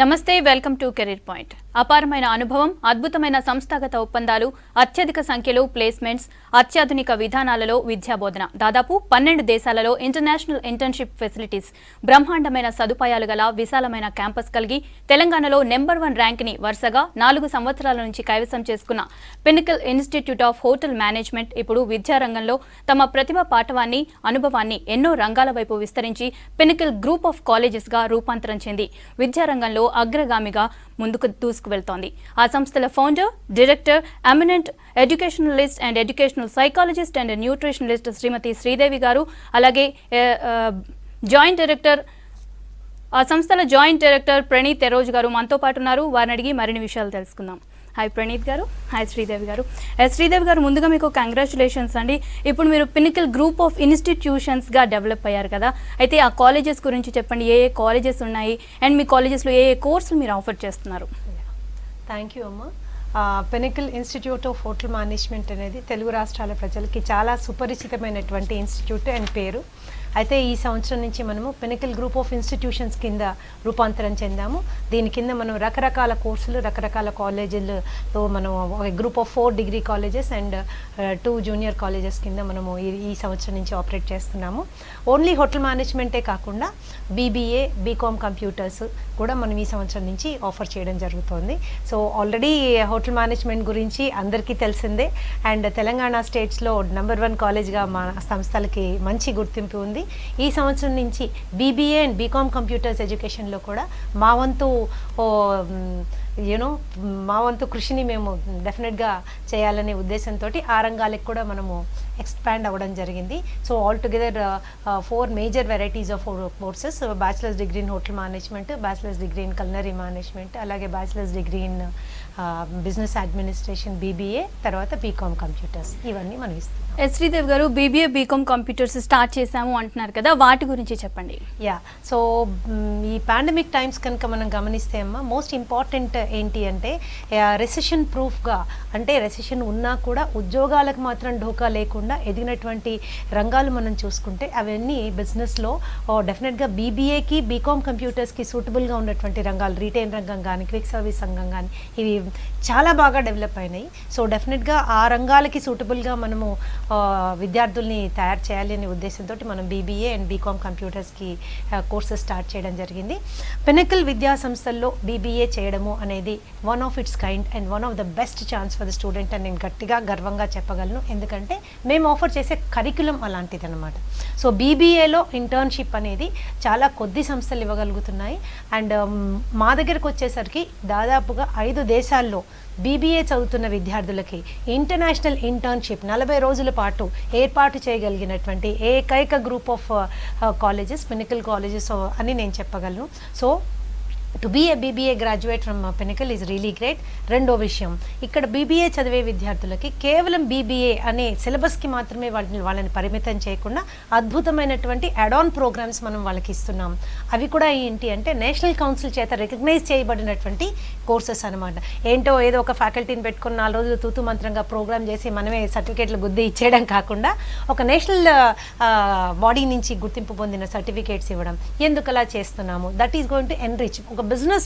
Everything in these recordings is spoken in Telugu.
నమస్తే వెల్కమ్ టు కెరీర్ పాయింట్. అపారమైన అనుభవం, అద్భుతమైన సంస్థాగత ఒప్పందాలు, అత్యధిక సంఖ్యలో ప్లేస్మెంట్స్, అత్యాధునిక విధానాలలో విద్యాబోధన, దాదాపు 12 దేశాలలో ఇంటర్నేషనల్ ఇంటర్న్షిప్ ఫెసిలిటీస్, బ్రహ్మాండమైన సదుపాయాలు గల విశాలమైన క్యాంపస్ కలిగి తెలంగాణలో నెంబర్ 1 ర్యాంక్ ని వరుసగా 4 సంవత్సరాల నుంచి కైవసం చేసుకున్న pinnacle institute of hotel management ఇప్పుడు విద్యారంగంలో తమ ప్రతిభా పాఠవాన్ని, అనుభవాన్ని ఎన్నో రంగాల వైపు విస్తరించి పినకిల్ గ్రూప్ ఆఫ్ కాలేజెస్ గా రూపాంతరం చెంది విద్యారంగంలో అగ్రగామిగా ముందుకు దూసుకువెళ్తోంది. ఆ సంస్థల founder, director, eminent educationalist and educational psychologist and nutritionalist Shrimati Sridevi garu, అలాగే జాయింట్ డైరెక్టర్, ఆ సంస్థల జాయింట్ డైరెక్టర్ ప్రణీత్ తెరోజ్ గారు మనతో పాటు ఉన్నారు. వారిని అడిగి మరిన్ని విషయాలు తెలుసుకుందాం. హాయ్ ప్రణీత్ గారు, హాయ్ శ్రీదేవి గారు. శ్రీదేవి గారు, ముందుగా మీకు కంగ్రాచులేషన్స్ అండి. ఇప్పుడు మీరు పినకిల్ గ్రూప్ ఆఫ్ ఇన్స్టిట్యూషన్స్గా డెవలప్ అయ్యారు కదా, అయితే ఆ కాలేజెస్ గురించి చెప్పండి. ఏ ఏ కాలేజెస్ ఉన్నాయి అండ్ మీ కాలేజెస్లో ఏ ఏ కోర్సులు మీరు ఆఫర్ చేస్తున్నారు? థ్యాంక్ యూ అమ్మ. Pinnacle institute of hotel management అనేది తెలుగు రాష్ట్రాల ప్రజలకి చాలా సుపరిచితమైనటువంటి ఇన్స్టిట్యూట్ అండ్ పేరు. అయితే ఈ సంవత్సరం నుంచి మనము పినకిల్ గ్రూప్ ఆఫ్ ఇన్స్టిట్యూషన్స్ కింద రూపాంతరం చెందాము. దీని కింద మనం రకరకాల కోర్సులు, రకరకాల కాలేజీలతో మనం group of 4 degree colleges and 2 junior colleges కింద మనము ఈ సంవత్సరం నుంచి ఆపరేట్ చేస్తున్నాము. ఓన్లీ హోటల్ మేనేజ్మెంటే కాకుండా బీబీఏ, బీకామ్ కంప్యూటర్స్ కూడా మనం ఈ సంవత్సరం నుంచి ఆఫర్ చేయడం జరుగుతుంది. సో ఆల్రెడీ హోటల్ మేనేజ్మెంట్ గురించి అందరికీ తెలిసిందే అండ్ తెలంగాణ స్టేట్స్లో నెంబర్ 1 కాలేజ్గా మా సంస్థలకి మంచి గుర్తింపు ఉంది. ఈ సంవత్సరం నుంచి బీబీఏ అండ్ బీకామ్ కంప్యూటర్స్ ఎడ్యుకేషన్లో కూడా మా వంతు కృషిని మేము డెఫినెట్గా చేయాలనే ఉద్దేశంతో ఆ రంగాలకు కూడా మనము ఎక్స్పాండ్ అవ్వడం జరిగింది. So all together 4 major varieties of courses: bachelor's degree in hotel management, bachelor's degree in culinary management, అలాగే bachelor's degree in business administration BBA, తర్వాత బీకామ్ కంప్యూటర్స్, ఇవన్నీ మనం ఇస్తాం. శ్రీదేవి గారు, బీబీఏ, బీకామ్ కంప్యూటర్స్ స్టార్ట్ చేశాము అంటున్నారు కదా, వాటి గురించి చెప్పండి. సో ఈ పాండమిక్ టైమ్స్ కనుక మనం గమనిస్తే అమ్మ, మోస్ట్ ఇంపార్టెంట్ ఏంటి అంటే రెసెషన్ ప్రూఫ్గా, అంటే రెసెషన్ ఉన్నా కూడా ఉద్యోగాలకు మాత్రం ఢోకా లేకుండా ఎదిగినటువంటి రంగాలు మనం చూసుకుంటే అవన్నీ బిజినెస్లో డెఫినెట్గా బీబీఏకి, బీకామ్ కంప్యూటర్స్కి సూటబుల్గా ఉన్నటువంటి రంగాలు, రీటైల్ రంగం కానీ, క్విక్ సర్వీస్ రంగం కానీ, ఇవి చాలా బాగా డెవలప్ అయినాయి. సో డెఫినెట్గా ఆ రంగాలకి సూటబుల్గా మనము విద్యార్థుల్ని తయారు చేయాలి అనే ఉద్దేశంతో మనం బీబీఏ అండ్ బీకామ్ కంప్యూటర్స్కి కోర్సెస్ స్టార్ట్ చేయడం జరిగింది. పినకిల్ విద్యా సంస్థల్లో బీబీఏ చేయడము అనేది one of its kind and one of the best chance for the student అని నేను గట్టిగా గర్వంగా చెప్పగలను. ఎందుకంటే మేము ఆఫర్ చేసే కరికులం అలాంటిది అనమాట. సో బీబీఏలో ఇంటర్న్షిప్ అనేది చాలా కొద్ది సంస్థలు ఇవ్వగలుగుతున్నాయి అండ్ మా దగ్గరకు వచ్చేసరికి దాదాపుగా 5 దేశాల్లో బీబీఏ చదువుతున్న విద్యార్థులకి ఇంటర్నేషనల్ ఇంటర్న్షిప్ 40 రోజుల పాటు ఏర్పాటు చేయగలిగినటువంటి ఏకైక group of colleges Pinnacle colleges అని నేను చెప్పగలను. So to be a BBA graduate from Pinnacle is really great. రెండో విషయం, ఇక్కడ బీబీఏ చదివే విద్యార్థులకి కేవలం బీబీఏ అనే సిలబస్కి మాత్రమే వాళ్ళని పరిమితం చేయకుండా అద్భుతమైనటువంటి యాడ్-ఆన్ ప్రోగ్రామ్స్ మనం వాళ్ళకి ఇస్తున్నాం. అవి కూడా ఏంటి అంటే నేషనల్ కౌన్సిల్ చేత రికగ్నైజ్ చేయబడినటువంటి కోర్సెస్ అనమాట. ఏంటో ఏదో ఒక ఫ్యాకల్టీని పెట్టుకుని 4 రోజులు తూతు మంత్రంగా ప్రోగ్రామ్ చేసి మనమే సర్టిఫికేట్లు గుద్ది ఇచ్చేయడం కాకుండా ఒక నేషనల్ బాడీ నుంచి గుర్తింపు పొందిన సర్టిఫికేట్స్ ఇవ్వడం. ఎందుకు అలా చేస్తున్నాము? That is going to enrich ఒక బిజినెస్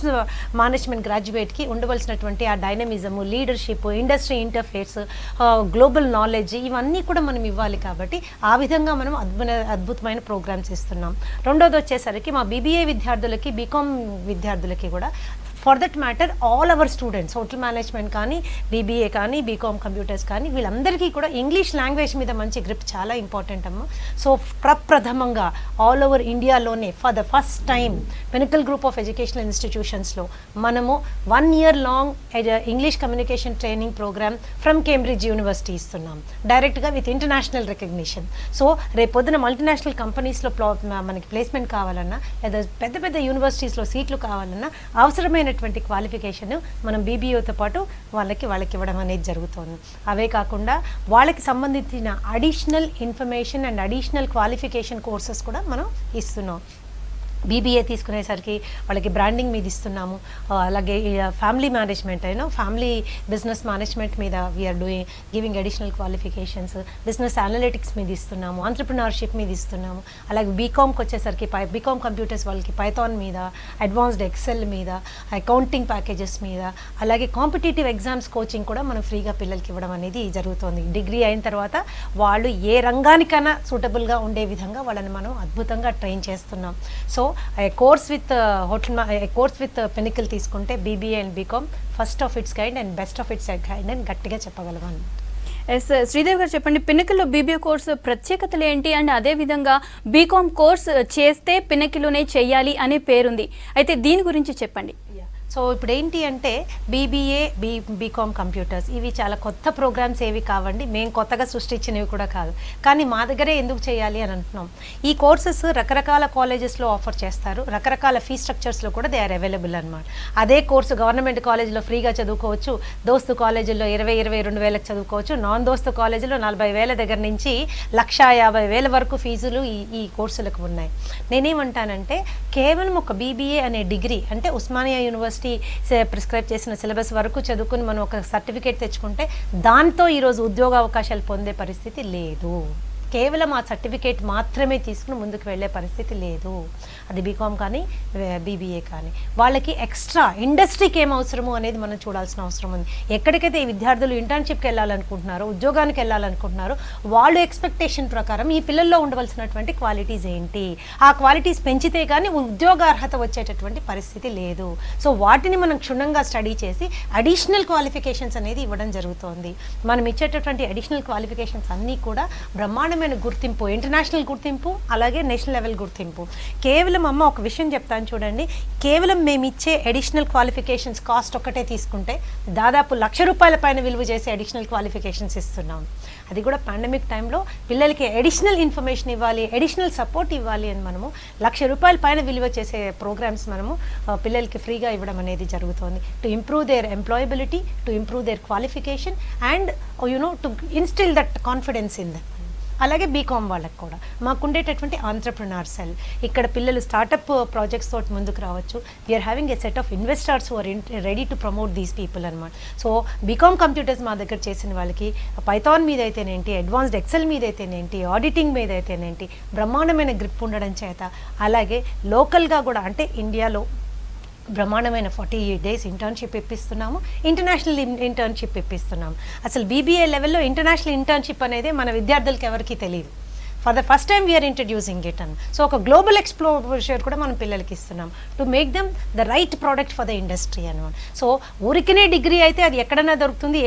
మేనేజ్మెంట్ గ్రాడ్యుయేట్కి ఉండవలసినటువంటి ఆ dynamism, leadership, industry interface, global knowledge, ఇవన్నీ కూడా మనం ఇవ్వాలి. కాబట్టి ఆ విధంగా మనం అద్భుతమైన ప్రోగ్రామ్స్ ఇస్తున్నాం. రెండోది వచ్చేసరికి మా బీబీఏ విద్యార్థులకి, బీకామ్ విద్యార్థులకి కూడా for that matter all our students, hotel management కానీ, బీబీఏ కానీ, బీకామ్ కంప్యూటర్స్ కానీ, వీళ్ళందరికీ కూడా ఇంగ్లీష్ లాంగ్వేజ్ మీద మంచి గ్రిప్ చాలా ఇంపార్టెంట్ అమ్మ. సో ప్రప్రథమంగా ఆల్ ఓవర్ ఇండియాలోనే for the first time Pinnacle group of educational ఇన్స్టిట్యూషన్స్లో మనము 1 year long English communication training programme from Cambridge University ఇస్తున్నాం, డైరెక్ట్గా విత్ ఇంటర్నేషనల్ రికగ్నిషన్. సో రేపొద్దున మల్టీనేషనల్ కంపెనీస్లో మనకి ప్లేస్మెంట్ కావాలన్నా, లేదా పెద్ద పెద్ద యూనివర్సిటీస్లో సీట్లు కావాలన్నా అవసరమైన క్వాలిఫికేషన్ మనం బీబీఏతో పాటు వాళ్ళకి ఇవ్వడం అనేది జరుగుతుంది. అవే కాకుండా వాళ్ళకి సంబంధించిన additional information and additional qualification courses కూడా మనం ఇస్తున్నాం. బీబీఏ తీసుకునేసరికి వాళ్ళకి బ్రాండింగ్ మీద ఇస్తున్నాము, అలాగే family management family business management మీద we are giving additional qualifications, business analytics మీద ఇస్తున్నాము, ఆంటర్ప్రినర్షిప్ మీద ఇస్తున్నాము. అలాగే బీకామ్కి వచ్చేసరికి బీకామ్ కంప్యూటర్స్ వాళ్ళకి పైథాన్ మీద, అడ్వాన్స్డ్ ఎక్సెల్ మీద, అకౌంటింగ్ ప్యాకేజెస్ మీద, అలాగే కాంపిటేటివ్ ఎగ్జామ్స్ కోచింగ్ కూడా మనం ఫ్రీగా పిల్లలకి ఇవ్వడం అనేది జరుగుతుంది. డిగ్రీ అయిన తర్వాత వాళ్ళు ఏ రంగానికైనా సూటబుల్గా ఉండే విధంగా వాళ్ళని మనం అద్భుతంగా ట్రైన్ చేస్తున్నాం. సో కోర్స్ విత్ పినికల్ తీసుకుంటే BBA and BCom first of its kind and best of its kind అని గట్టిగా చెప్పగలము. ఎస్ శ్రీదేవి గారు చెప్పండి, పిన్నకిల్లో బీబీఏ కోర్సు ప్రత్యేకతలు ఏంటి అండ్ అదేవిధంగా బీకామ్ కోర్స్ చేస్తే పిన్నకిలోనే చెయ్యాలి అనే పేరుంది, అయితే దీని గురించి చెప్పండి. సో ఇప్పుడు ఏంటి అంటే బీబీఏ బీకామ్ కంప్యూటర్స్ ఇవి చాలా కొత్త ప్రోగ్రామ్స్ ఏవి కావండి, మేము కొత్తగా సృష్టించినవి కూడా కాదు, కానీ మా దగ్గరే ఎందుకు చేయాలి అని అంటున్నాం. ఈ కోర్సెస్ రకరకాల కాలేజెస్లో ఆఫర్ చేస్తారు, రకరకాల ఫీ స్ట్రక్చర్స్లో కూడా దే ఆర్ అవైలబుల్ అనమాట. అదే కోర్సు గవర్నమెంట్ కాలేజీలో ఫ్రీగా చదువుకోవచ్చు, దోస్తు కాలేజీల్లో 22,000 చదువుకోవచ్చు, నాన్ దోస్తు కాలేజీలో 40,000 దగ్గర నుంచి 150,000 వరకు ఫీజులు ఈ కోర్సులకు ఉన్నాయి. నేనేమంటానంటే కేవలం ఒక బీబీఏ అనే డిగ్రీ అంటే ఉస్మానియా యూనివర్సిటీ ప్రిస్క్రైబ్ చేసిన సిలబస్ వరకు చదువుకుని మనం ఒక సర్టిఫికేట్ తెచ్చుకుంటే దాంతో ఈరోజు ఉద్యోగ అవకాశాలు పొందే పరిస్థితి లేదు. కేవలం ఆ సర్టిఫికేట్ మాత్రమే తీసుకుని ముందుకు వెళ్ళే పరిస్థితి లేదు. అది బీకామ్ కానీ బీబీఏ కానీ. వాళ్ళకి ఎక్స్ట్రా ఇండస్ట్రీకి ఏం అవసరము అనేది మనం చూడాల్సిన అవసరం ఉంది. ఎక్కడికైతే ఈ విద్యార్థులు ఇంటర్న్షిప్కి వెళ్ళాలనుకుంటున్నారో, ఉద్యోగానికి వెళ్ళాలనుకుంటున్నారో, వాళ్ళు ఎక్స్పెక్టేషన్ ప్రకారం ఈ పిల్లల్లో ఉండవలసినటువంటి క్వాలిటీస్ ఏంటి, ఆ క్వాలిటీస్ పెంచితే కానీ ఉద్యోగార్హత వచ్చేటటువంటి పరిస్థితి లేదు. సో వాటిని మనం క్షుణ్ణంగా స్టడీ చేసి అడిషనల్ క్వాలిఫికేషన్స్ అనేది ఇవ్వడం జరుగుతోంది. మనం ఇచ్చేటటువంటి అడిషనల్ క్వాలిఫికేషన్స్ అన్నీ కూడా బ్రహ్మాండమైన గుర్తింపు, ఇంటర్నేషనల్ గుర్తింపు, అలాగే నేషనల్ లెవెల్ గుర్తింపు. కేవలం ఒక విషయం చెప్తాను చూడండి, కేవలం మేము ఇచ్చే అడిషనల్ క్వాలిఫికేషన్స్ కాస్ట్ ఒక్కటే తీసుకుంటే దాదాపు ₹1,00,000 పైన విలువ చేసే అడిషనల్ క్వాలిఫికేషన్స్ ఇస్తున్నాం. అది కూడా పాండమిక్ టైంలో పిల్లలకి అడిషనల్ ఇన్ఫర్మేషన్ ఇవ్వాలి, అడిషనల్ సపోర్ట్ ఇవ్వాలి అని మనము ₹1,00,000 పైన విలువ చేసే ప్రోగ్రామ్స్ మనము పిల్లలకి ఫ్రీగా ఇవ్వడం అనేది జరుగుతుంది. To improve their employability, to improve their qualification and to instil that confidence in that. అలాగే బీకామ్ వాళ్ళకి కూడా మాకుండేటటువంటి ఆంట్రప్రినర్ సెల్, ఇక్కడ పిల్లలు స్టార్టప్ ప్రాజెక్ట్స్ తోటి ముందుకు రావచ్చు. We're having a set of investors who are ready to promote these people అనమాట. సో బీకామ్ కంప్యూటర్స్ మా దగ్గర చేసిన వాళ్ళకి పైథాన్ మీద అయితేనేంటి, అడ్వాన్స్డ్ ఎక్సెల్ మీద అయితేనేంటి, ఆడిటింగ్ మీద అయితేనేంటి బ్రహ్మాండమైన గ్రిప్ ఉండడం చేత, అలాగే లోకల్గా కూడా అంటే ఇండియాలో బ్రహ్మాండమైన 48 days ఇంటర్న్షిప్ ఇప్పిస్తున్నాము, ఇంటర్నేషనల్ ఇంటర్న్షిప్ ఇప్పిస్తున్నాము. అసలు బీబీఏ లెవెల్లో ఇంటర్నేషనల్ ఇంటర్న్షిప్ అనేది మన విద్యార్థులకి ఎవరికి తెలియదు. For the first time we're introducing it అని. సో ఒక గ్లోబల్ ఎక్స్ప్లోజర్ కూడా మనం పిల్లలకి ఇస్తున్నాం to make them the right product for the industry అనమాట. సో ఊరికనే డిగ్రీ అయితే అది ఎక్కడైనా దొరుకుతుంది,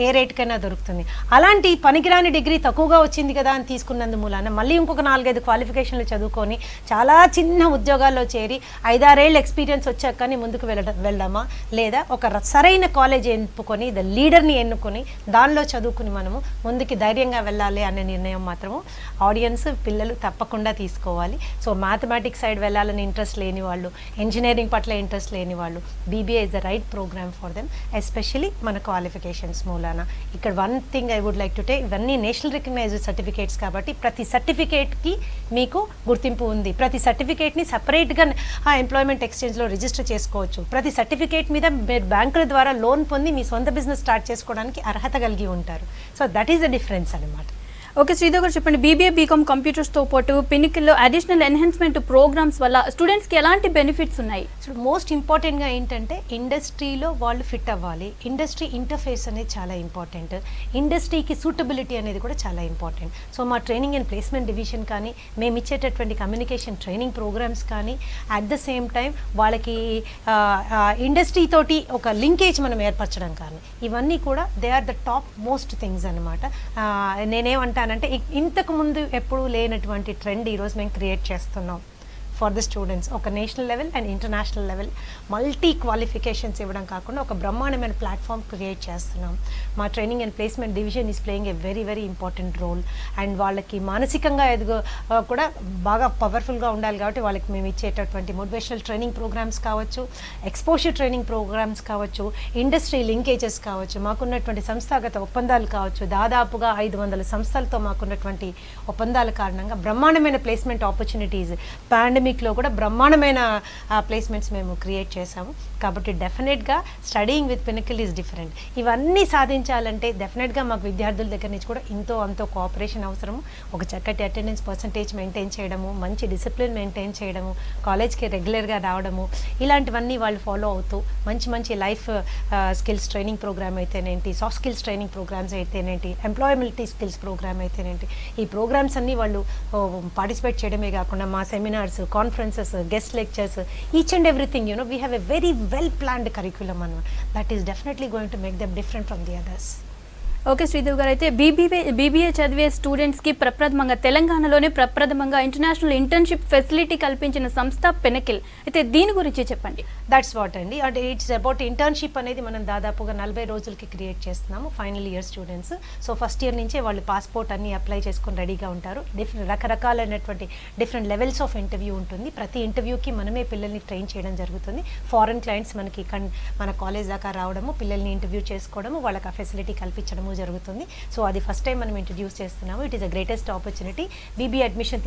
ఏ రేట్కైనా దొరుకుతుంది. అలాంటి పనికిరాని డిగ్రీ తక్కువగా వచ్చింది కదా అని తీసుకున్నందు మూలాన మళ్ళీ ఇంకొక 4-5 క్వాలిఫికేషన్లు చదువుకొని చాలా చిన్న ఉద్యోగాల్లో చేరి 5-6 ఏళ్ళ ఎక్స్పీరియన్స్ వచ్చాక కానీ ముందుకు వెళ్దామా, లేదా ఒక సరైన కాలేజ్ ఎన్నుకొని ద లీడర్ని ఎన్నుకొని దానిలో చదువుకుని మనము ముందుకి ధైర్యంగా వెళ్ళాలి అనే నిర్ణయం మాత్రము ఆడియన్స్ పిల్లలు తప్పకుండా తీసుకోవాలి. సో మ్యాథమెటిక్స్ సైడ్ వెళ్ళాలని ఇంట్రెస్ట్ లేని వాళ్ళు, ఇంజనీరింగ్ పట్ల ఇంట్రెస్ట్ లేని వాళ్ళు, BBA is the right programme for them, especially మన క్వాలిఫికేషన్స్ మూలాన. ఇక్కడ one thing I would like to take, ఇవన్నీ నేషనల్ రికగ్నైజ్డ్ సర్టిఫికేట్స్ కాబట్టి ప్రతి సర్టిఫికేట్కి మీకు గుర్తింపు ఉంది. ప్రతి సర్టిఫికేట్ని సపరేట్గా ఎంప్లాయ్మెంట్ ఎక్స్చేంజ్లో రిజిస్టర్ చేసుకోవచ్చు. ప్రతి సర్టిఫికేట్ మీద మీరు బ్యాంకుల ద్వారా లోన్ పొంది మీ సొంత బిజినెస్ స్టార్ట్ చేసుకోవడానికి అర్హత కలిగి ఉంటారు. So that is the difference అనమాట. ఓకే శ్రీదేవి గారు చెప్పండి, బీబీఏ బీకామ్ కంప్యూటర్స్తో పాటు పినికిల్లో అడిషనల్ ఎన్హాన్స్మెంట్ ప్రోగ్రామ్స్ వల్ల స్టూడెంట్స్కి ఎలాంటి బెనిఫిట్స్ ఉన్నాయి? సో మోస్ట్ ఇంపార్టెంట్గా ఏంటంటే ఇండస్ట్రీలో వాళ్ళు ఫిట్ అవ్వాలి. ఇండస్ట్రీ ఇంటర్ఫేస్ అనేది చాలా ఇంపార్టెంట్, ఇండస్ట్రీకి సూటబిలిటీ అనేది కూడా చాలా ఇంపార్టెంట్. సో మా ట్రైనింగ్ అండ్ ప్లేస్మెంట్ డివిజన్ కానీ, మేము ఇచ్చేటటువంటి కమ్యూనికేషన్ ట్రైనింగ్ ప్రోగ్రామ్స్ కానీ, అట్ ద సేమ్ టైం వాళ్ళకి ఇండస్ట్రీ తోటి ఒక లింకేజ్ మనం ఏర్పరచడం కానీ, ఇవన్నీ కూడా they are the top most things అనమాట. నేనేమంటానంటే ఇంతకు ముందు ఎప్పుడూ లేనటువంటి ట్రెండ్ ఈరోజు మేము క్రియేట్ చేస్తున్నాం ఫర్ ద స్టూడెంట్స్. ఒక national level and international level multi qualifications ఇవ్వడం కాకుండా ఒక బ్రహ్మాండమైన ప్లాట్ఫామ్ క్రియేట్ చేస్తున్నాం. మా training and placement division is playing a very very important role. And వాళ్ళకి మానసికంగా కూడా బాగా పవర్ఫుల్గా ఉండాలి కాబట్టి వాళ్ళకి మేము ఇచ్చేటటువంటి మోటివేషనల్ ట్రైనింగ్ ప్రోగ్రామ్స్ కావచ్చు, ఎక్స్పోజర్ ట్రైనింగ్ ప్రోగ్రామ్స్ కావచ్చు, ఇండస్ట్రీ లింకేజెస్ కావచ్చు, మాకున్నటువంటి సంస్థాగత ఒప్పందాలు కావచ్చు, దాదాపుగా 500 సంస్థలతో మాకున్నటువంటి ఒప్పందాల కారణంగా బ్రహ్మాండమైన ప్లేస్మెంట్ ఆపర్చునిటీస్ పాండమిక్ పాండమిక్లో కూడా బ్రహ్మాండమైన ప్లేస్మెంట్స్ మేము క్రియేట్ చేసాము. కాబట్టి డెఫినెట్గా studying with pinnacle is different. ఇవన్నీ సాధించాలంటే డెఫినెట్గా మాకు విద్యార్థుల దగ్గర నుంచి కూడా అంతో కోఆపరేషన్ అవసరము. ఒక చక్కటి అటెండెన్స్ పర్సంటేజ్ మెయింటైన్ చేయడము, మంచి డిసిప్లిన్ మెయింటైన్ చేయడము, కాలేజ్కి రెగ్యులర్గా రావడము, ఇలాంటివన్నీ వాళ్ళు ఫాలో అవుతూ మంచి లైఫ్ స్కిల్స్ ట్రైనింగ్ ప్రోగ్రామ్ అయితేనేంటి, సాఫ్ట్ స్కిల్స్ ట్రైనింగ్ ప్రోగ్రామ్స్ అయితేనేంటి, ఎంప్లాయబిలిటీ స్కిల్స్ ప్రోగ్రామ్ అయితేనేంటి, ఈ ప్రోగ్రామ్స్ అన్నీ వాళ్ళు పార్టిసిపేట్ చేయడమే కాకుండా మా seminars, conferences, guest lectures, each and everything we have a very well planned curriculum అన్నమాట. That is definitely going to make them different from the others. Okay Sridevi garu, అయితే బీబీఏ చదివే స్టూడెంట్స్కి తెలంగాణలోనే ప్రప్రథమంగా ఇంటర్నేషనల్ ఇంటర్న్షిప్ ఫెసిలిటీ కల్పించిన సంస్థ పినకిల్. అయితే దీని గురించి చెప్పండి. దట్స్ వాట్ అండి. అంటే ఇట్స్ అబౌట్ ఇంటర్న్షిప్ అనేది మనం దాదాపుగా 40 రోజులకి క్రియేట్ చేస్తున్నాము final year students. So first year నుంచే వాళ్ళు పాస్పోర్ట్ అన్ని అప్లై చేసుకొని రెడీగా ఉంటారు. రకరకాలైనటువంటి డిఫరెంట్ లెవెల్స్ ఆఫ్ ఇంటర్వ్యూ ఉంటుంది. ప్రతి ఇంటర్వ్యూకి మనమే పిల్లల్ని ట్రైన్ చేయడం జరుగుతుంది. ఫారెన్ క్లయింట్స్ మనకి మన కాలేజ్ దాకా రావడము, పిల్లల్ని ఇంటర్వ్యూ చేసుకోవడము, వాళ్ళకి ఆ ఫెసిలిటీ కల్పించడము జరుగుతుంది. సో అది ఫస్ట్ టైం మనం ఇంట్రడ్యూస్ చేస్తున్నాము. It is a greatest opportunity. BB admission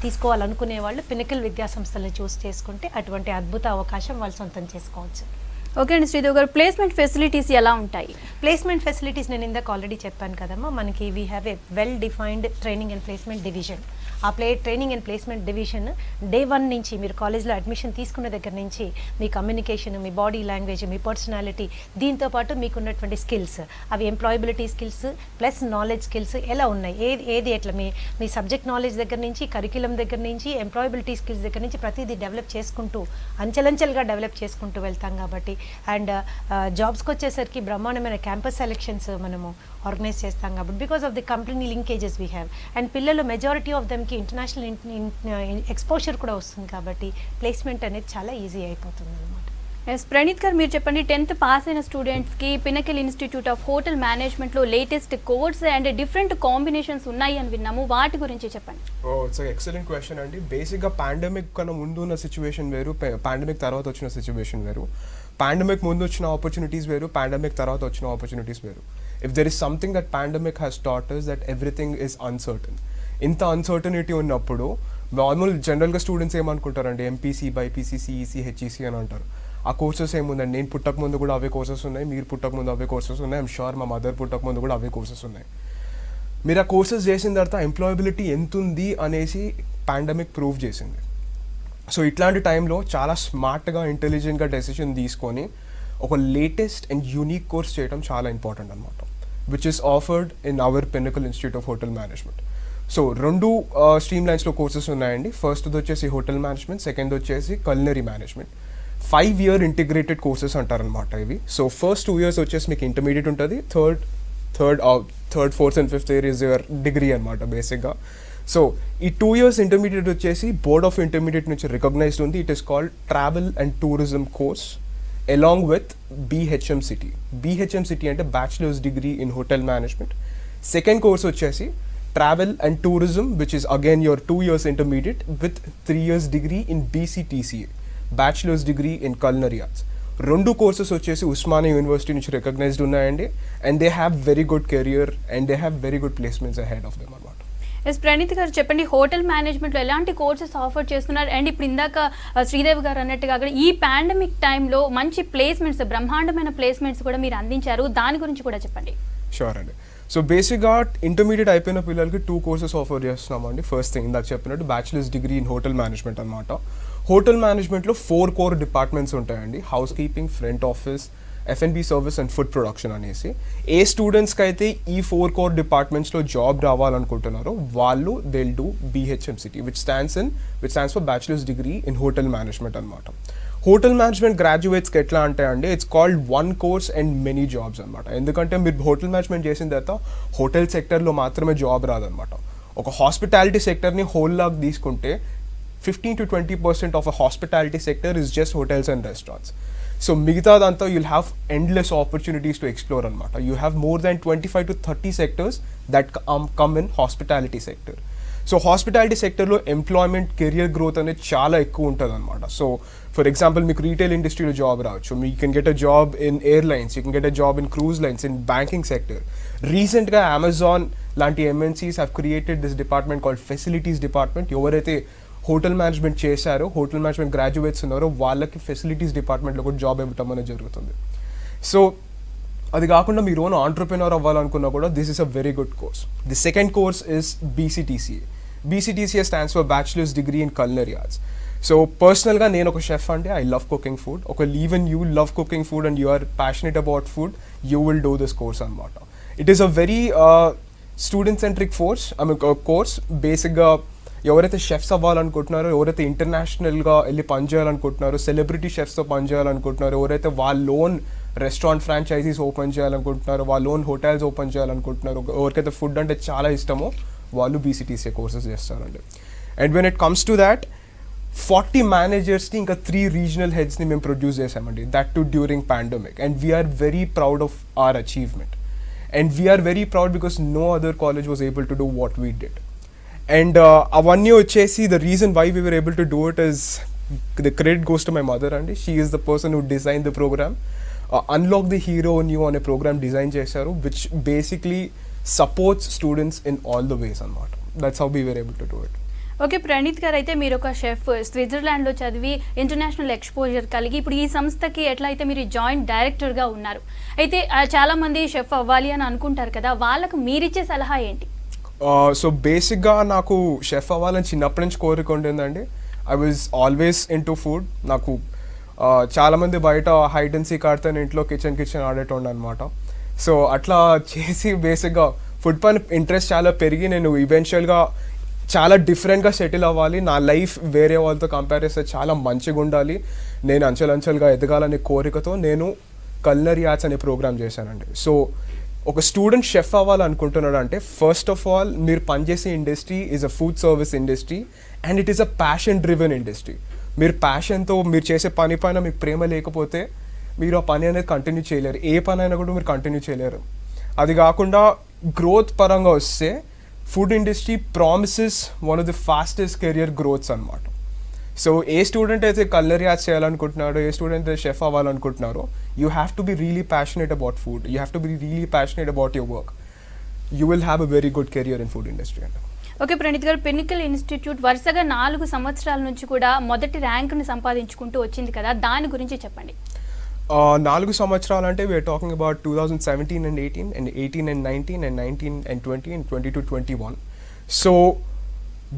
తీసుకోవాలనుకునే వాళ్ళు పినకిల్ విద్యా సంస్థలను చూస్ చేసుకుంటే అటువంటి అద్భుత అవకాశం వాళ్ళు సొంతం చేసుకోవచ్చు. ఓకే అండి శ్రీదేవి గారు, ప్లేస్మెంట్ ఫెసిలిటీస్ ఎలా ఉంటాయి? ప్లేస్మెంట్ ఫెసిలిటీస్ నేను ఇందాక ఆల్రెడీ చెప్పాను కదమ్మా, మనకి we have a well defined training and placement division. ఆ training and placement division day 1 నుంచి మీరు కాలేజ్లో అడ్మిషన్ తీసుకున్న దగ్గర నుంచి మీ కమ్యూనికేషన్, మీ బాడీ లాంగ్వేజ్, మీ పర్సనాలిటీ, దీంతోపాటు మీకున్నటువంటి స్కిల్స్, అవి employability skills plus knowledge skills ఎలా ఉన్నాయి, ఏది ఎట్లా మీ సబ్జెక్ట్ నాలెడ్జ్ దగ్గర నుంచి, కరిక్యులం దగ్గర నుంచి, ఎంప్లాయబిలిటీ స్కిల్స్ దగ్గర నుంచి ప్రతిదీ డెవలప్ చేసుకుంటూ అంచెలంచెలుగా డెవలప్ చేసుకుంటూ వెళ్తాం. కాబట్టి అండ్ జాబ్స్కి వచ్చేసరికి బ్రహ్మాండమైన క్యాంపస్ సెలెక్షన్స్ మనము ఆర్గనైజ్ చేస్తాం. కాబట్టి because of the company linkages we have and పిల్లలు మెజారిటీ ఆఫ్ దెమ్కి ఇంటర్నేషనల్ ఎక్స్పోజర్ కూడా వస్తుంది. కాబట్టి ప్లేస్మెంట్ అనేది చాలా ఈజీ అయిపోతుంది అనమాట. ఎస్ ప్రణీత్ గారు, మీరు చెప్పండి, 10th పాస్ అయిన స్టూడెంట్స్కి పినకిల్ ఇన్స్టిట్యూట్ ఆఫ్ హోటల్ మేనేజ్మెంట్లో latest course and different combinations ఉన్నాయి అని విన్నాము, వాటి గురించి చెప్పండి. ఇట్స్ ఎక్సలెంట్ క్వశ్చన్ అండి. బేసిక్గా పాండమిక్ కన్నా ముందు ఉన్న సిచ్యువేషన్ వేరు, పాండమిక్ తర్వాత వచ్చిన సిచ్యువేషన్ వేరు. పాండమిక్ ముందు వచ్చిన ఆపర్చునిటీస్ వేరు, పాండమిక్ తర్వాత వచ్చిన ఆపర్చునిటీస్ వేరు. If there is something that pandemic has taught us that everything is uncertain. ఇంత అన్సర్టనిటీ ఉన్నప్పుడు నార్మల్ జనరల్గా స్టూడెంట్స్ ఏమనుకుంటారండి, ఎంపీసీ, బైపీసీ, సిఈసీ, హెచ్ఈసీ అని అంటారు. ఆ కోర్సెస్ ఏముందండి, నేను పుట్టక ముందు కూడా అవే కోర్సెస్ ఉన్నాయి, మీరు పుట్టక ముందు అవే కోర్సెస్ ఉన్నాయి, ఐమ్ షూర్ మా మదర్ పుట్టక ముందు కూడా అవే కోర్సెస్ ఉన్నాయి. మీరు ఆ కోర్సెస్ చేసిన తర్వాత ఎంప్లాయబిలిటీ ఎంత ఉంది అనేసి పాండమిక్ ప్రూవ్ చేసింది. సో ఇట్లాంటి టైంలో చాలా స్మార్ట్గా, ఇంటెలిజెంట్గా డెసిషన్ తీసుకొని ఒక లేటెస్ట్ అండ్ యూనిక్ కోర్స్ చేయడం చాలా ఇంపార్టెంట్ అనమాట, which is offered in our Pinnacle institute of hotel management. So 2 stream లైన్స్లో కోర్సెస్ ఉన్నాయండి. ఫస్ట్ది వచ్చేసి హోటల్ మేనేజ్మెంట్, సెకండ్ వచ్చేసి culinary management. 5-year integrated courses అంటారనమాట ఇవి. సో ఫస్ట్ 2 years వచ్చేసి మీకు ఇంటర్మీడియట్ ఉంటుంది, third, 4th and 5th year is your degree అనమాట బేసిక్గా. సో ఈ 2 years ఇంటర్మీడియట్ వచ్చేసి బోర్డ్ ఆఫ్ ఇంటర్మీడియట్ నుంచి రికగ్నైజ్డ్ ఉంది. It is called travel and tourism course along with BHMCT. BHMCT అంటే bachelor's degree in hotel management. Second course వచ్చేసి travel and tourism, which is again your 2 years intermediate with 3 years degree in BCTCA, bachelor's degree in culinary arts. 2 కోర్సెస్ వచ్చేసి ఉస్మానియా యూనివర్సిటీ నుంచి రికగ్నైజ్డ్ ఉన్నాయండి. And they have very good career and they have very good placements ahead of them అనమాట. ఎస్ ప్రణీత్ గారు, చెప్పండి, హోటల్ మేనేజ్మెంట్లో ఎలాంటి కోర్సెస్ ఆఫర్ చేస్తున్నారు? అండ్ ఇప్పుడు ఇందాక శ్రీదేవి గారు అన్నట్టుగా ఈ పాండమిక్ టైంలో మంచి ప్లేస్మెంట్స్, బ్రహ్మాండమైన ప్లేస్మెంట్స్ కూడా మీరు అందించారు, దాని గురించి కూడా చెప్పండి. షూర్ అండి. సో బేసిక్గా ఇంటర్మీడియట్ అయిపోయిన పిల్లలకి 2 courses ఆఫర్ చేస్తున్నామండి. ఫస్ట్ థింగ్ ఇందాక చెప్పినట్టు bachelors degree in hotel management అనమాట. హోటల్ మేనేజ్మెంట్లో 4 core డిపార్ట్మెంట్స్ ఉంటాయండి, house keeping, front office, F&B service and food production అనేసి. ఏ స్టూడెంట్స్కి అయితే ఈ 4 core డిపార్ట్మెంట్స్లో జాబ్ రావాలనుకుంటున్నారో వాళ్ళు they will do BHMCT, which stands for bachelor's degree in hotel management అనమాట. హోటల్ మేనేజ్మెంట్ గ్రాడ్యుయేట్స్కి ఎట్లా అంటే అండి, it's called 1 course and many jobs అనమాట. ఎందుకంటే మీరు హోటల్ మేనేజ్మెంట్ చేసిన తర్వాత హోటల్ సెక్టర్లో మాత్రమే జాబ్ రాదనమాట. ఒక హాస్పిటాలిటీ సెక్టర్ని హోల్ లాగా తీసుకుంటే 15 to 20% of a hospitality sector is just hotels and restaurants. So మిగతాదంతా you'll have endless opportunities to explore అనమాట. You have more than 25 to 30 sectors that come in hospitality sector. So hospitality సెక్టర్లో ఎంప్లాయ్మెంట్, కెరియర్ గ్రోత్ అనేది చాలా ఎక్కువ ఉంటుంది అనమాట. సో ఫర్ ఎగ్జాంపుల్ మీకు రీటైల్ ఇండస్ట్రీలో జాబ్ రావచ్చు, you can get a job in airlines, you can get a job in cruise lines, in banking sector. రీసెంట్గా అమెజాన్ లాంటి MNCs have created this department called facilities department. ఎవరైతే హోటల్ మేనేజ్మెంట్ చేశారో, హోటల్ మేనేజ్మెంట్ గ్రాడ్యుయేట్స్ ఉన్నారో వాళ్ళకి ఫెసిలిటీస్ డిపార్ట్మెంట్లో కూడా జాబ్ ఇవ్వటం అనేది జరుగుతుంది. సో అది కాకుండా మీరు ఓన్ ఆంటర్ప్రినర్ అవ్వాలనుకున్నా కూడా this is a very good course. The second course is BCTCA. BCTCA stands for bachelor's degree in culinary arts. So పర్సనల్గా నేను ఒక షెఫ్ అంటే ఐ లవ్ కుకింగ్ ఫుడ్. ఒక even you love cooking food and you are passionate about food, you will do this course అనమాట. It is a very student centric course. బేసిక్గా ఎవరైతే షెఫ్స్ అవ్వాలనుకుంటున్నారో, ఎవరైతే ఇంటర్నేషనల్గా వెళ్ళి పనిచేయాలనుకుంటున్నారో, సెలబ్రిటీ షెఫ్స్తో పనిచేయాలనుకుంటున్నారో, ఎవరైతే వాళ్ళ ఓన్ రెస్టారెంట్ ఫ్రాంచైజీస్ ఓపెన్ చేయాలనుకుంటున్నారో, వాళ్ళ ఓన్ హోటల్స్ ఓపెన్ చేయాలనుకుంటున్నారో, ఎవరికైతే ఫుడ్ అంటే చాలా ఇష్టమో వాళ్ళు BCTCA కోర్సెస్ చేస్తారండి. And when it comes to that 40 మేనేజర్స్ని ఇంకా 3 రీజనల్ హెడ్స్ని మేము ప్రొడ్యూస్ చేసామండి, that too during pandemic. And we are very proud of our achievement. And we are very proud because no other college was able to do what we did. And అవన్నీ వచ్చేసి the reason why we were able to do it is the credit goes to my mother అండి. She is the person who design the programme. Unlock the hero in you అనే ప్రోగ్రామ్ డిజైన్ చేశారు, which basically supports students in all the ways అనమాట. That's how we were able to do it. Okay, Praneeth garu, అయితే మీరు ఒక షెఫ్, స్విట్జర్లాండ్లో చదివి ఇంటర్నేషనల్ ఎక్స్పోజర్ కలిగి ఇప్పుడు ఈ సంస్థకి ఎట్లా అయితే మీరు జాయింట్ డైరెక్టర్గా ఉన్నారు, అయితే చాలామంది షెఫ్ అవ్వాలి అని అనుకుంటారు కదా, వాళ్ళకు మీరిచ్చే సలహా ఏంటి? సో బేసిక్గా నాకు షెఫ్ అవ్వాలని చిన్నప్పటి నుంచి కోరిక ఉండిందండి. I was always in to food. నాకు చాలామంది బయట హైడ్ అండ్ సీక్ ఆడితే నేను ఇంట్లో కిచెన్ ఆడేటోండి అనమాట. సో అట్లా చేసి బేసిక్గా ఫుడ్ పైన ఇంట్రెస్ట్ చాలా పెరిగి నేను ఈవెన్చువల్గా చాలా డిఫరెంట్గా సెటిల్ అవ్వాలి, నా లైఫ్ వేరే వాళ్ళతో కంపేర్ చేస్తే చాలా మంచిగా ఉండాలి, నేను అంచెలంచెలుగా ఎదగాలనే కోరికతో నేను culinary arts అనే ప్రోగ్రామ్ చేశానండి. సో ఒక స్టూడెంట్ షెఫ్ అవ్వాలనుకుంటున్నాడు అంటే ఫస్ట్ ఆఫ్ ఆల్ మీరు పనిచేసే industry is a food service industry and it is a passion driven industry. మీరు ప్యాషన్తో మీరు చేసే పని పైన మీకు ప్రేమ లేకపోతే మీరు ఆ పని అనేది కంటిన్యూ చేయలేరు, ఏ పని అయినా కూడా మీరు కంటిన్యూ చేయలేరు. అది కాకుండా గ్రోత్ పరంగా వస్తే food industry promises one of the fastest career growths అనమాట. సో ఏ స్టూడెంట్ అయితే culinary arts చేయాలనుకుంటున్నారో, ఏ స్టూడెంట్ అయితే షెఫ్ అవ్వాలనుకుంటున్నారో, you have to be really passionate about food, you have to be really passionate about your work, you will have a very good career in food industry అండి. Okay Praneeth garu, Pinnacle institute వరుసగా 4 సంవత్సరాల నుంచి కూడా మొదటి ర్యాంకుని సంపాదించుకుంటూ వచ్చింది కదా, దాని గురించి చెప్పండి. 4 సంవత్సరాలు అంటే we are talking about 2017 and 18 and 18 and 19 and 19 and 20 and 22-21. So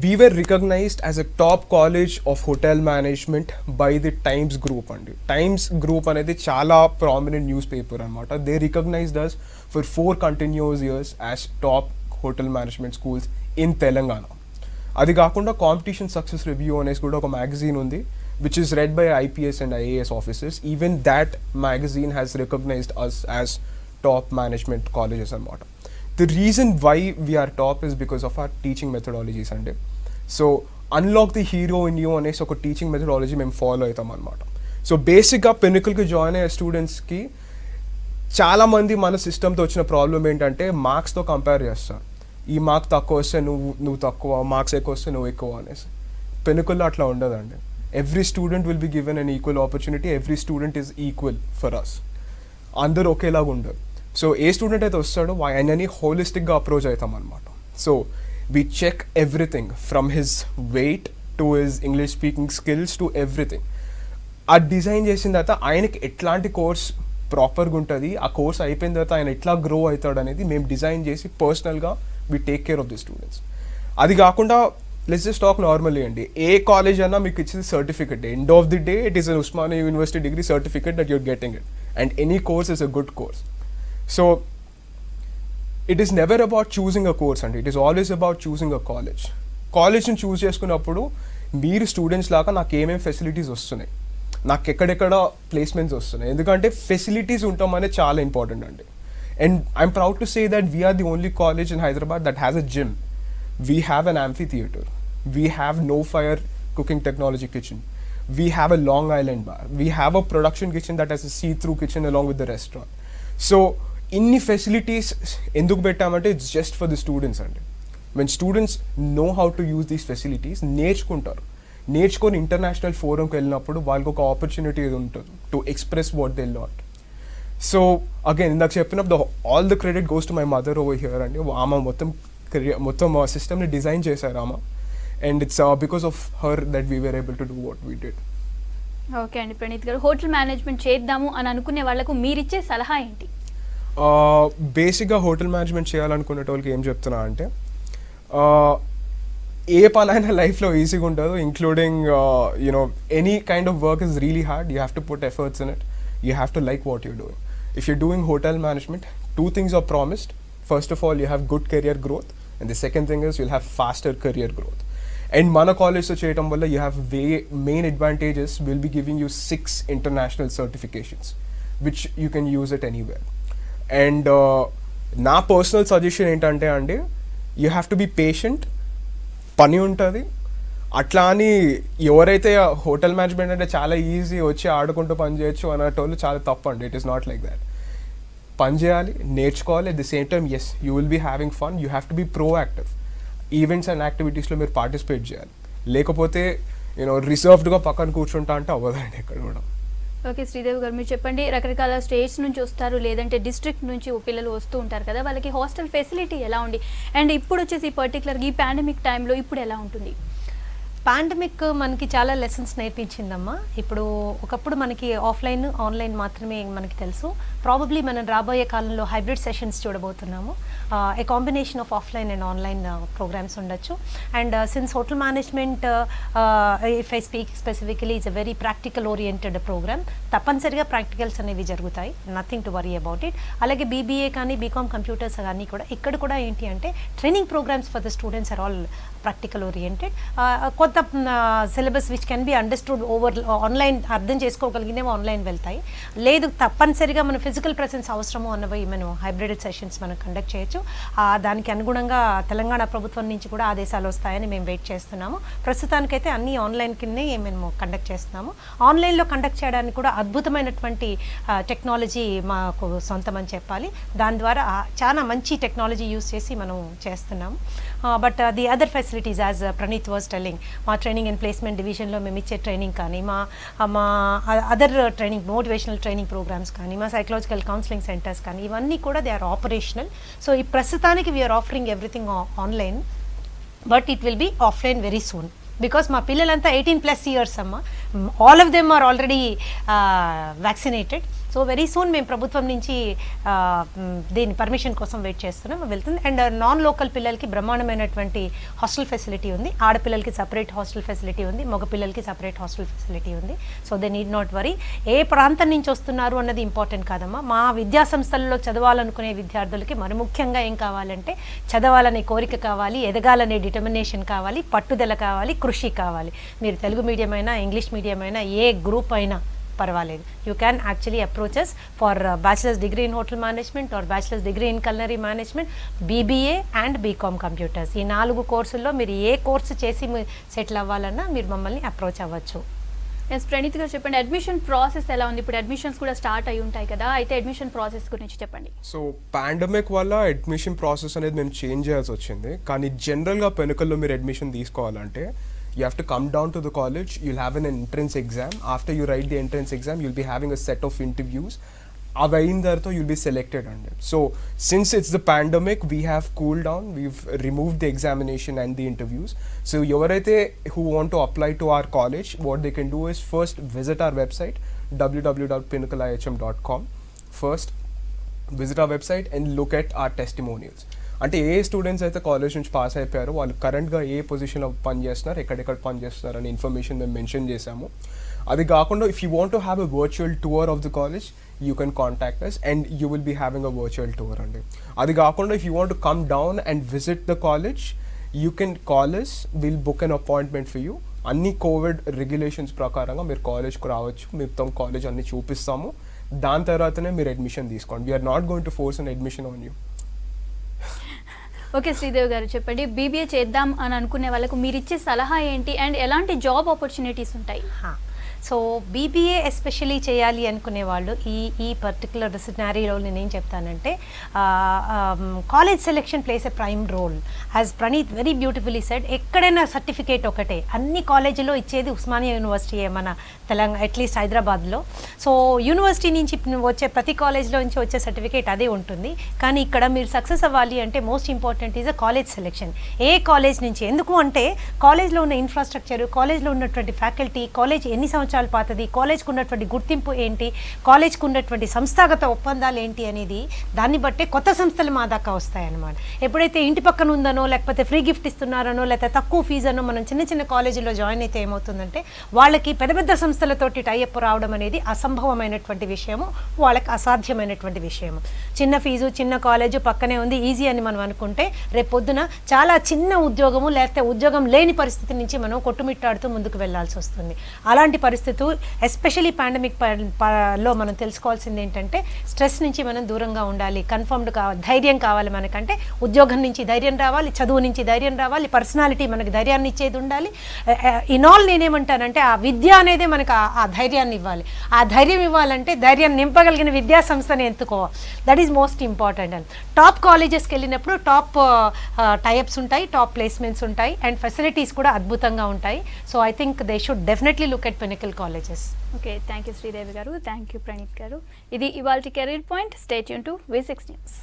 we were recognized as a top college of hotel management by the Times Group అండి. Times Group అనేది చాలా ప్రామినెంట్ న్యూస్ పేపర్ అనమాట. They recognized us for 4 continuous years as top hotel management schools in Telangana. అది కాకుండా కాంపిటీషన్ సక్సెస్ రివ్యూ అనేసి కూడా ఒక మ్యాగజైన్ ఉంది, which is read by IPS and IAS officers. Even that magazine has recognized us as top management colleges anamata. The reason why we are top is because of our teaching methodologies ante. So unlock the hero in you అనేసి ఒక టీచింగ్ మెథడాలజీ మేము ఫాలో అవుతాం అనమాట. సో బేసిక్గా పినికల్కి జాయిన్ అయ్యే స్టూడెంట్స్కి చాలామంది మన సిస్టమ్తో వచ్చిన ప్రాబ్లం ఏంటంటే మార్క్స్తో కంపేర్ చేస్తారు. ఈ మార్క్ తక్కువ వస్తే నువ్వు తక్కువ, మార్క్స్ ఎక్కువ వస్తే నువ్వు ఎక్కువ అనేసి. పినికల్లో అట్లా ఉండదండి. Every student will be given an equal opportunity. Every student is equal for us. అందరూ ఒకేలాగా ఉండరు. సో ఏ స్టూడెంట్ అయితే వస్తాడో ఆయనని హోలిస్టిక్గా అప్రోచ్ అవుతాం అనమాట. So we check everything from his weight to his English speaking skills to everything. ఆ డిజైన్ చేసిన తర్వాత ఆయనకి ఎట్లాంటి కోర్స్ ప్రాపర్గా ఉంటుంది, ఆ కోర్స్ అయిపోయిన తర్వాత ఆయన ఎట్లా గ్రో అవుతాడు అనేది మేము డిజైన్ చేసి పర్సనల్గా we take care of the students. అది కాకుండా లెట్స్ జస్ట్ టాక్ నార్మల్లీ అండి, ఏ కాలేజ్ అన్నా మీకు ఇచ్చేది certificate. End of the day it is an Osmania university degree certificate that you're getting it, and any course is a good course. So it is never about choosing a course అండి, it is always about choosing a college. కాలేజ్ని చూస్ చేసుకున్నప్పుడు మీరు స్టూడెంట్స్ లాగా నాకు ఏమేమి ఫెసిలిటీస్ వస్తున్నాయి, నాకు ఎక్కడెక్కడ ప్లేస్మెంట్స్ వస్తున్నాయి, ఎందుకంటే ఫెసిలిటీస్ ఉండటం అనేది చాలా ఇంపార్టెంట్ అండి. And I'm proud to say that we're the only college in Hyderabad that has a gym. We have an amphitheater. We have no fire cooking technology kitchen. We have a Long Island bar. We have a production kitchen that has a see-through kitchen along with the restaurant. So, inni facilities enduku pettamante it's just for the students andi. When students know how to use these facilities, నేర్చుకుంటారు. నేర్చుకొని ఇంటర్నేషనల్ ఫోరంకి వెళ్ళినప్పుడు వాళ్ళకి ఒక ఆపర్చునిటీ ఉంటుంది to express what they lot. So again ఇందాక చెప్పినప్పుడు all the credit goes to my mother over here అండి. ఆమె మొత్తం సిస్టమ్ని డిజైన్ చేశారు ఆమె. and it's because of her that we were able to do what we did. Okay అండి, ప్రణీత్ గారు హోటల్ మేనేజ్మెంట్ చేద్దాము అని అనుకునే వాళ్ళకు మీరిచ్చే సలహా ఏంటి? బేసిక్గా హోటల్ మేనేజ్మెంట్ చేయాలనుకునే వాళ్ళకి ఏం చెప్తున్నా అంటే ఏ పనైనా లైఫ్లో ఈజీగా ఉండదు, including you know any kind of work is really hard. You have to put efforts in it. You have to like what you're doing. If you're doing hotel management, two things are promised. First of all, you have good career growth, and the second thing is you'll have faster career growth. And mana college to cheyatam valla you have main advantages. We'll be giving you 6 international certifications which you can use it anywhere. And na personal suggestion entante ande you have to be patient. Pani untadi అట్లా అని ఎవరైతే హోటల్ మేనేజ్మెంట్ అంటే చాలా ఈజీ వచ్చి ఆడుకుంటూ పని చేయొచ్చు అనేటోళ్ళు చాలా తప్పు అండి. It is not like that. పని చేయాలి, నేర్చుకోవాలి. At the same time as you will be having fun. You have to be proactive. Events and యాక్టివిటీస్లో మీరు పార్టిసిపేట్ చేయాలి. లేకపోతే యూనో రిజర్వ్డ్గా పక్కన కూర్చుంటా అంటే అవ్వదండి ఎక్కడ కూడా. ఓకే శ్రీదేవి గారు, మీరు చెప్పండి, రకరకాల స్టేట్స్ నుంచి వస్తారు లేదంటే డిస్ట్రిక్ట్ నుంచి పిల్లలు వస్తూ ఉంటారు కదా, వాళ్ళకి హాస్టల్ ఫెసిలిటీ ఎలా ఉంది అండ్ ఇప్పుడు వచ్చేసి పర్టికులర్గా ఈ పాండమిక్ టైంలో ఇప్పుడు ఎలా ఉంటుంది? పాండమిక్ మనకి చాలా లెసన్స్ నేర్పించిందమ్మా. ఇప్పుడు ఒకప్పుడు మనకి ఆఫ్లైన్ ఆన్లైన్ మాత్రమే మనకి తెలుసు. ప్రాబబ్లీ మనం రాబోయే కాలంలో హైబ్రిడ్ సెషన్స్ చూడబోతున్నాము. A combination of offline and online programs ఉండొచ్చు. And since hotel management if I speak specifically it's a very practical oriented program. తప్పనిసరిగా ప్రాక్టికల్స్ అనేవి జరుగుతాయి, nothing to worry about it. అలాగే బీబీఏ కానీ బీకామ్ కంప్యూటర్స్ కానీ కూడా ఇక్కడ కూడా ఏంటి అంటే training programs for the students are all practical oriented. కొత్త syllabus which can be understood over online, అర్థం చేసుకోగలిగినవి ఆన్లైన్ వెళ్తాయి. లేదు తప్పనిసరిగా మన ఫిజికల్ ప్రెసెన్స్ అవసరము అన్నవి మనం హైబ్రిడ్ సెషన్స్ మనం కండక్ట్ చేయొచ్చు. దానికి అనుగుణంగా తెలంగాణ ప్రభుత్వం నుంచి కూడా ఆదేశాలు వస్తాయని మేము వెయిట్ చేస్తున్నాము. ప్రస్తుతానికైతే అన్ని ఆన్లైన్ కిందే మేము కండక్ట్ చేస్తున్నాము. ఆన్లైన్లో కండక్ట్ చేయడానికి కూడా అద్భుతమైనటువంటి టెక్నాలజీ మాకు సొంతమని చెప్పాలి. దాని ద్వారా చాలా మంచి టెక్నాలజీ యూస్ చేసి మనం చేస్తున్నాము. But the other facilities as Praneeth was telling, మా ట్రైనింగ్ అండ్ ప్లేస్మెంట్ డివిజన్లో మేము ఇచ్చే ట్రైనింగ్ కానీ, మా other training motivational training programmes కానీ, మా సైకలాజికల్ కౌన్సిలింగ్ సెంటర్స్ కానీ, ఇవన్నీ కూడా దే ఆర్ ఆపరేషనల్. సో ఈ ప్రస్తుతానికి we're offering everything online, but it will be offline very soon. Because మా పిల్లలంతా 18+ ఇయర్స్ అమ్మ, all of them are already vaccinated. So very soon మేము ప్రభుత్వం నుంచి దీని పర్మిషన్ కోసం వెయిట్ చేస్తున్నాం, వెళ్తుంది. అండ్ నాన్ లోకల్ పిల్లలకి బ్రహ్మాండమైనటువంటి హాస్టల్ ఫెసిలిటీ ఉంది. ఆడపిల్లలకి సపరేట్ హాస్టల్ ఫెసిలిటీ ఉంది, మగ పిల్లలకి సపరేట్ హాస్టల్ ఫెసిలిటీ ఉంది. So they need not worry. ఏ ప్రాంతం నుంచి వస్తున్నారు అన్నది ఇంపార్టెంట్ కాదమ్మా. మా విద్యా సంస్థల్లో చదవాలనుకునే విద్యార్థులకి మరి ముఖ్యంగా ఏం కావాలంటే చదవాలనే కోరిక కావాలి, ఎదగాలనే డిటర్మినేషన్ కావాలి, పట్టుదల కావాలి, కృషి కావాలి. మీరు తెలుగు మీడియం అయినా ఇంగ్లీష్ మీడియం అయినా ఏ గ్రూప్ అయినా పర్వాలేదు. You can actually approach us for bachelor's degree in hotel management or bachelor's degree in culinary management, BBA and BCom computers. ఈ 4 కోర్సుల్లో మీరు ఏ కోర్సు చేసి సెటిల్ అవ్వాలన్నా మీరు మమ్మల్ని అప్రోచ్ అవ్వచ్చు. ఎస్ ప్రణీత్ గారు చెప్పండి, అడ్మిషన్ ప్రాసెస్ ఎలా ఉంది? ఇప్పుడు అడ్మిషన్స్ కూడా స్టార్ట్ అయి ఉంటాయి కదా, అయితే అడ్మిషన్ ప్రాసెస్ గురించి చెప్పండి. సో పాండమిక్ వల్ల అడ్మిషన్ ప్రాసెస్ అనేది మేము చేంజ్ చేయాల్సి వచ్చింది. కానీ జనరల్గా పెనుకల్లో మీరు అడ్మిషన్ తీసుకోవాలంటే you have to come down to the college. You'll have an entrance exam. After you write the entrance exam, you'll be having a set of interviews. Avayin dartho you'll be selected on it. So since it's the pandemic, we have cooled down. We've removed the examination and the interviews. So ఎవరైతే who want to apply to our college, what they can do is first visit our website www.pinnacleihm.com. First visit our website and look at our testimonials. అంటే ఏ స్టూడెంట్స్ అయితే కాలేజ్ నుంచి పాస్ అయిపోయారో వాళ్ళు కరెంట్గా ఏ పొజిషన్లో పనిచేస్తున్నారు, ఎక్కడెక్కడ పనిచేస్తున్నారు అనే ఇన్ఫర్మేషన్ మేము మెన్షన్ చేశాము. అది కాకుండా if you want to have a virtual tour of the college, you can contact us and you will be having a virtual tour అండి. అది కాకుండా if you want to come down and visit the college, you can call us, will book an appointment for you. అన్ని కోవిడ్ రెగ్యులేషన్స్ ప్రకారంగా మీరు కాలేజ్కి రావచ్చు, మొత్తం కాలేజ్ అన్ని చూపిస్తాము. దాని తర్వాతనే మీరు అడ్మిషన్ తీసుకోండి. We're not going to force an admission on you. Okay Sridevi గారు చెప్పండి, బీబీఏ చేద్దాం అని అనుకునే వాళ్ళకు మీరు ఇచ్చే సలహా ఏంటి అండ్ ఎలాంటి జాబ్ ఆపర్చునిటీస్ ఉంటాయి? సో బీబీఏ ఎస్పెషలీ చేయాలి అనుకునే వాళ్ళు ఈ పర్టికులర్ సినారీలో నేనేం చెప్తానంటే college selection plays a prime role. As Praneeth very beautifully said, ఎక్కడైనా సర్టిఫికేట్ ఒకటే, అన్ని కాలేజీలో ఇచ్చేది ఉస్మానియా యూనివర్సిటీయే మన తెలంగాణ, అట్లీస్ట్ హైదరాబాద్లో. సో యూనివర్సిటీ నుంచి వచ్చే ప్రతి కాలేజ్లో నుంచి వచ్చే సర్టిఫికేట్ అదే ఉంటుంది. కానీ ఇక్కడ మీరు సక్సెస్ అవ్వాలి అంటే most important is a college selection. A college నుంచి, ఎందుకు అంటే కాలేజ్లో ఉన్న ఇన్ఫ్రాస్ట్రక్చర్, కాలేజ్లో ఉన్నటువంటి ఫ్యాకల్టీ, కాలేజ్ ఎన్ని సంవత్సరాలు పాతది, కాలేజ్కి ఉన్నటువంటి గుర్తింపు ఏంటి, కాలేజ్కి ఉన్నటువంటి సంస్థాగత ఒప్పందాలు ఏంటి అనేది దాన్ని బట్టే కొత్త సంస్థలు మా దాకా వస్తాయన్నమాట. ఎప్పుడైతే ఇంటి పక్కన ఉందనో, లేకపోతే ఫ్రీ గిఫ్ట్ ఇస్తున్నారనో, లేకపోతే తక్కువ ఫీజు అనో మనం చిన్న చిన్న కాలేజీలో జాయిన్ అయితే ఏమవుతుందంటే వాళ్ళకి పెద్ద పెద్ద సంస్థలతోటి టైఅప్ రావడం అనేది అసంభవమైనటువంటి విషయము, వాళ్ళకి అసాధ్యమైనటువంటి విషయము. చిన్న ఫీజు, చిన్న కాలేజు పక్కనే ఉంది, ఈజీ అని మనం అనుకుంటే రేపు పొద్దున చాలా చిన్న ఉద్యోగము లేకపోతే ఉద్యోగం లేని పరిస్థితి నుంచి మనం కొట్టుమిట్టాడుతూ ముందుకు వెళ్లాల్సి వస్తుంది. అలాంటి పరిస్థితులు ఎస్పెషలీ పాండమిక్ లో మనం తెలుసుకోవాల్సింది ఏంటంటే స్ట్రెస్ నుంచి మనం దూరంగా ఉండాలి. కన్ఫర్మ్డ్ ధైర్యం కావాలి మనకంటే, ఉద్యోగం నుంచి ధైర్యం రావాలి, చదువు నుంచి ధైర్యం రావాలి, పర్సనాలిటీ మనకు ధైర్యాన్ని ఇచ్చేది ఉండాలి. ఇన్ ఆల్ నేనేమంటానంటే ఆ విద్య అనేది మనకు ఆ ధైర్యాన్ని ఇవ్వాలి. ఆ ధైర్యం ఇవ్వాలంటే ధైర్యాన్ని నింపగలిగిన విద్యా సంస్థని ఎంచుకోవాలి. That is most important. And top కాలేజెస్కి వెళ్ళినప్పుడు టాప్ టైఅప్స్ ఉంటాయి, టాప్ ప్లేస్మెంట్స్ ఉంటాయి, అండ్ ఫెసిలిటీస్ కూడా అద్భుతంగా ఉంటాయి. So I think they should definitely look at Pinnacle colleges. Okay, thank you Sridevi garu, thank you Praneeth garu. ఇది ఇవాల్టి career point. Stay tune to V6 news.